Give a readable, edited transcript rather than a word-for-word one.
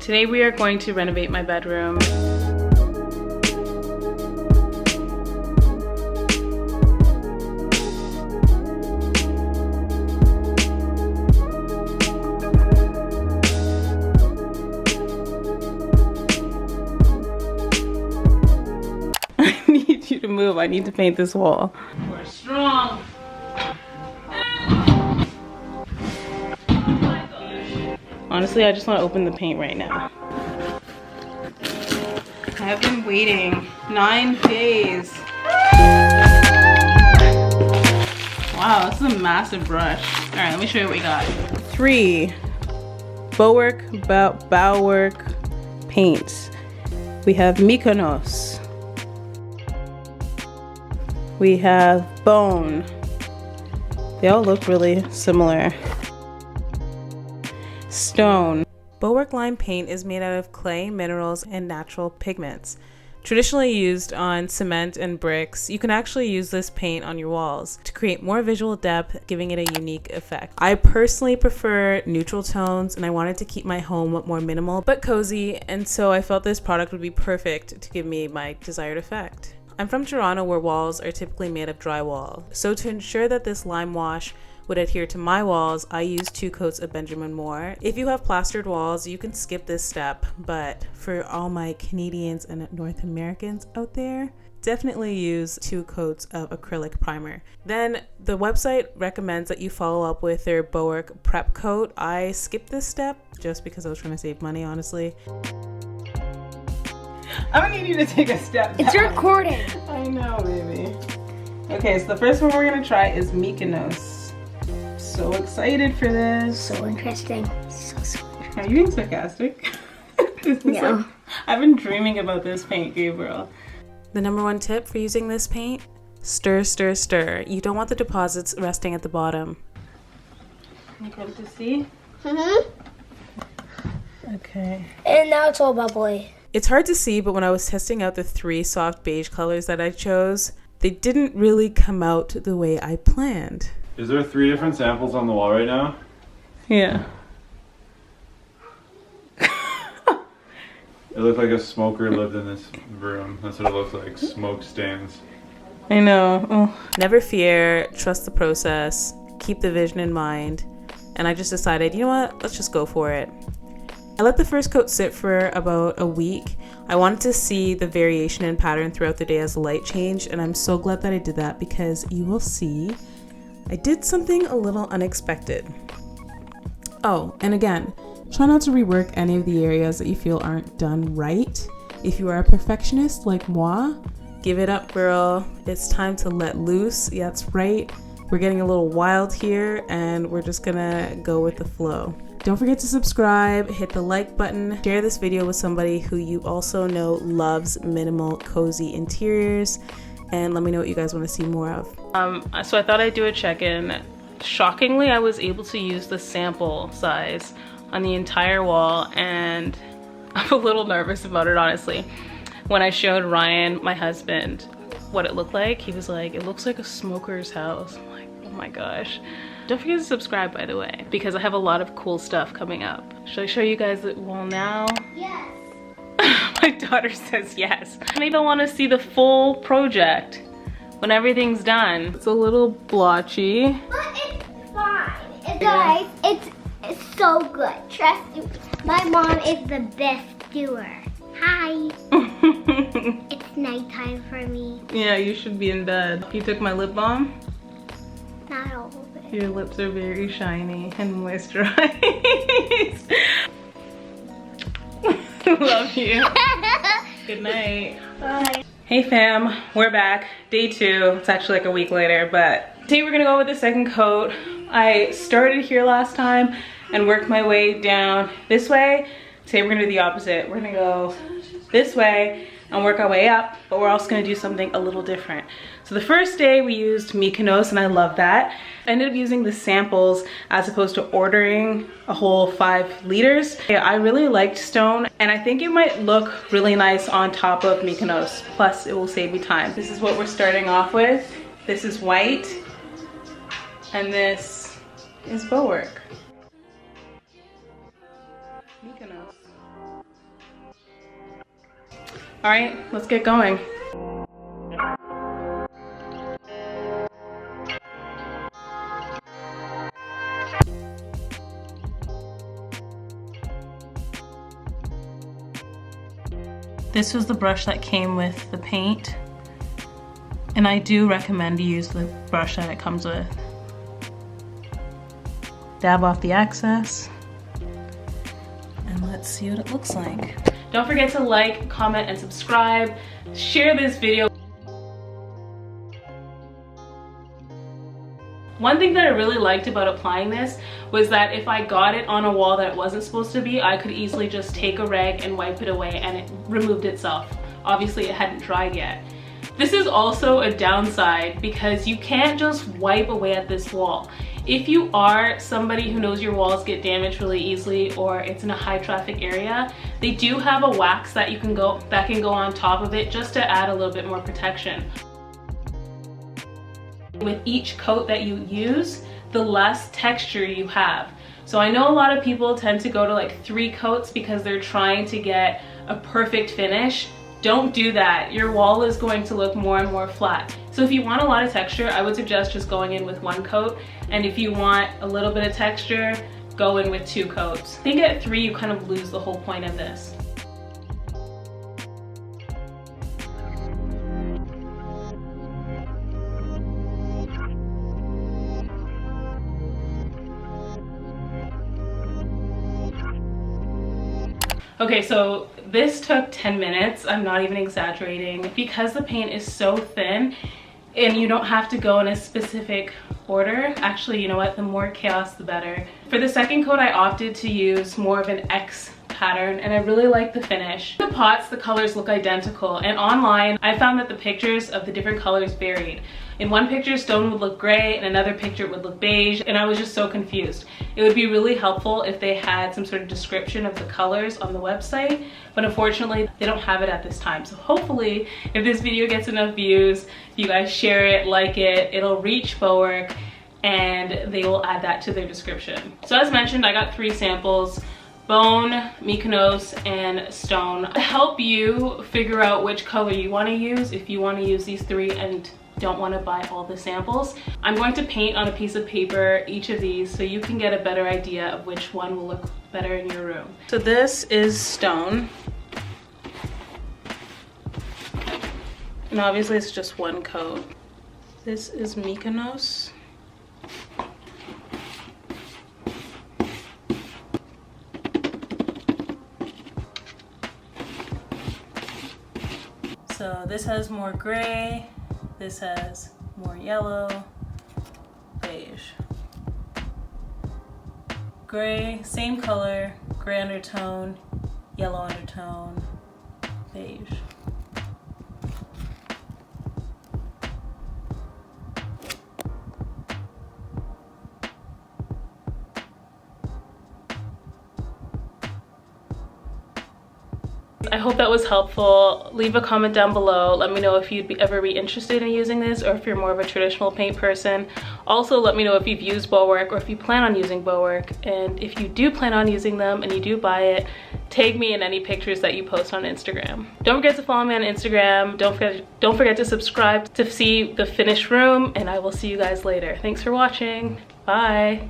Today we are going to renovate my bedroom. I need you to move. I need to paint this wall. We're strong. Honestly, I just want to open the paint right now. I have been waiting 9 days. Wow, this is a massive brush. All right, let me show you what we got. 3 Bauwerk paints. We have Mykonos. We have Bone. They all look really similar. Stone. Bauwerk lime paint is made out of clay, minerals, and natural pigments. Traditionally used on cement and bricks, you can actually use this paint on your walls to create more visual depth, giving it a unique effect. I personally prefer neutral tones, and I wanted to keep my home more minimal but cozy, and so I felt this product would be perfect to give me my desired effect. I'm from Toronto, where walls are typically made of drywall, so to ensure that this lime wash would adhere to my walls, I use 2 coats of Benjamin Moore. If you have plastered walls, you can skip this step, but for all my Canadians and North Americans out there, definitely use 2 coats of acrylic primer. Then the website recommends that you follow up with their Bauwerk prep coat. I skipped this step just because I was trying to save money, honestly. I'm gonna need you to take a step back. It's recording. I know, baby. Okay, so the first one we're gonna try is Mykonos. So excited for this. So interesting. So interesting. Are you being sarcastic? No. I've been dreaming about this paint, Gabriel. The number 1 tip for using this paint, stir, stir, stir. You don't want the deposits resting at the bottom. You good to see? Mm-hmm. Okay. And now it's all bubbly. It's hard to see, but when I was testing out the 3 soft beige colors that I chose, they didn't really come out the way I planned. Is there 3 different samples on the wall right now? Yeah. It looked like a smoker lived in this room. That's what it looks like, smoke stains. I know. Oh. Never fear, trust the process, keep the vision in mind, and I just decided, you know what, let's just go for it. I let the first coat sit for about a week. I wanted to see the variation in pattern throughout the day as the light changed, and I'm so glad that I did that because you will see I did something a little unexpected. Oh, and again, try not to rework any of the areas that you feel aren't done right. If you are a perfectionist like moi, give it up, girl. It's time to let loose. Yeah, that's right. We're getting a little wild here, and we're just gonna go with the flow. Don't forget to subscribe, hit the like button, share this video with somebody who you also know loves minimal, cozy interiors, and let me know what you guys want to see more of. So I thought I'd do a check-in. Shockingly, I was able to use the sample size on the entire wall, and I'm a little nervous about it, honestly. When I showed Ryan, my husband, what it looked like, he was like, it looks like a smoker's house. I'm like, oh my gosh. Don't forget to subscribe, by the way, because I have a lot of cool stuff coming up. Should I show you guys the wall now? Yes. My daughter says yes. Maybe I want to see the full project when everything's done. It's a little blotchy. But it's fine. Guys, it's so good. Trust me. My mom is the best doer. Hi. It's nighttime for me. Yeah, you should be in bed. You took my lip balm? Not all of it. Your lips are very shiny and moisturized. Love you. Good night. Bye. Hey fam, we're back. Day 2. It's actually like a week later, but today we're gonna go with the second coat. I started here last time and worked my way down this way. Today we're gonna do the opposite. We're gonna go this way and work our way up, but we're also gonna do something a little different. So the first day we used Mykonos, and I love that. I ended up using the samples as opposed to ordering a whole 5 liters. Yeah, I really liked Stone, and I think it might look really nice on top of Mykonos. Plus, it will save me time. This is what we're starting off with. This is white, and this is Bauwerk. Mykonos. All right, let's get going. This was the brush that came with the paint, and I do recommend you use the brush that it comes with. Dab off the excess, and let's see what it looks like. Don't forget to like, comment, and subscribe. Share this video. One thing that I really liked about applying this was that if I got it on a wall that it wasn't supposed to be, I could easily just take a rag and wipe it away and it removed itself. Obviously it hadn't dried yet. This is also a downside because you can't just wipe away at this wall. If you are somebody who knows your walls get damaged really easily or it's in a high traffic area, they do have a wax that can go on top of it just to add a little bit more protection. With each coat that you use, the less texture you have. So I know a lot of people tend to go to like 3 coats because they're trying to get a perfect finish. Don't do that. Your wall is going to look more and more flat. So if you want a lot of texture, I would suggest just going in with 1 coat. And if you want a little bit of texture, go in with 2 coats. I think at 3, you kind of lose the whole point of this. Okay, so this took 10 minutes. I'm not even exaggerating. Because the paint is so thin and you don't have to go in a specific order. Actually, you know what? The more chaos, the better. For the second coat, I opted to use more of an X pattern and I really like the finish. The pots, the colors look identical, and online I found that the pictures of the different colors varied. In one picture, stone would look gray, in another picture it would look beige, and I was just so confused. It would be really helpful if they had some sort of description of the colors on the website, but unfortunately they don't have it at this time. So hopefully if this video gets enough views, you guys share it, like it, it'll reach Bauwerk and they will add that to their description. So as mentioned, I got 3 samples. Bone, Mykonos, and stone. To help you figure out which color you want to use, if you want to use these 3 and don't want to buy all the samples, I'm going to paint on a piece of paper each of these so you can get a better idea of which one will look better in your room. So this is stone. And obviously it's just 1 coat. This is Mykonos. So this has more gray, this has more yellow, beige. Gray, same color, gray undertone, yellow undertone, beige. I hope that was helpful. Leave a comment down below. Let me know if you'd ever be interested in using this or if you're more of a traditional paint person. Also, let me know if you've used Bauwerk or if you plan on using Bauwerk. And if you do plan on using them and you do buy it, tag me in any pictures that you post on Instagram. Don't forget to follow me on Instagram. Don't forget to subscribe to see the finished room, and I will see you guys later. Thanks for watching. Bye.